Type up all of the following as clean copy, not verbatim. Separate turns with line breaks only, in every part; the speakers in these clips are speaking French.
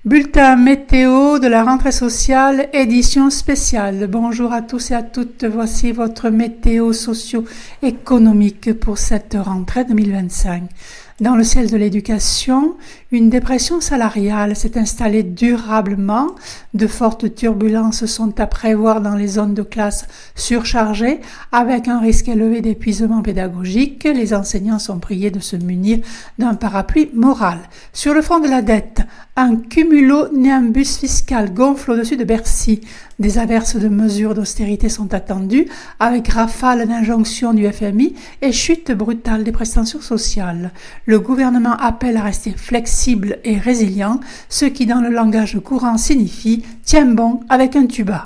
Bulletin météo de la rentrée sociale, édition spéciale. Bonjour à tous et à toutes, voici votre météo socio-économique pour cette rentrée 2025. Dans le ciel de l'éducation, une dépression salariale s'est installée durablement. De fortes turbulences sont à prévoir dans les zones de classe surchargées, avec un risque élevé d'épuisement pédagogique. Les enseignants sont priés de se munir d'un parapluie moral. Sur le front de la dette, un cumulonimbus fiscal gonfle au-dessus de Bercy. Des averses de mesures d'austérité sont attendues, avec rafales d'injonctions du FMI et chute brutale des prestations sociales. Le gouvernement appelle à rester flexible et résilient, ce qui dans le langage courant signifie « tiens bon avec un tuba ».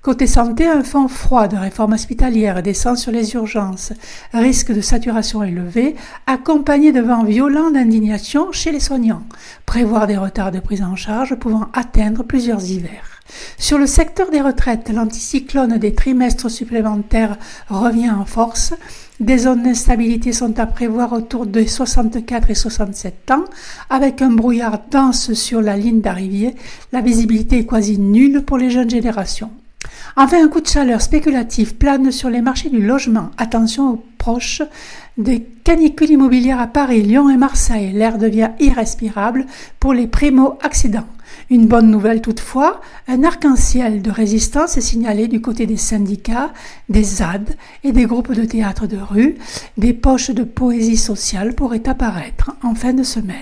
Côté santé, un vent froid de réforme hospitalière descend sur les urgences, risque de saturation élevé, accompagné de vents violents d'indignation chez les soignants, prévoir des retards de prise en charge pouvant atteindre plusieurs hivers. Sur le secteur des retraites, l'anticyclone des trimestres supplémentaires revient en force. Des zones d'instabilité sont à prévoir autour de 64 et 67 ans, avec un brouillard dense sur la ligne d'arrivée. La visibilité est quasi nulle pour les jeunes générations. Enfin, un coup de chaleur spéculatif plane sur les marchés du logement. Attention aux proches des canicules immobilières à Paris, Lyon et Marseille. L'air devient irrespirable pour les primo-accédants. Une bonne nouvelle toutefois, un arc-en-ciel de résistance est signalé du côté des syndicats, des ZAD et des groupes de théâtre de rue. Des poches de poésie sociale pourraient apparaître en fin de semaine.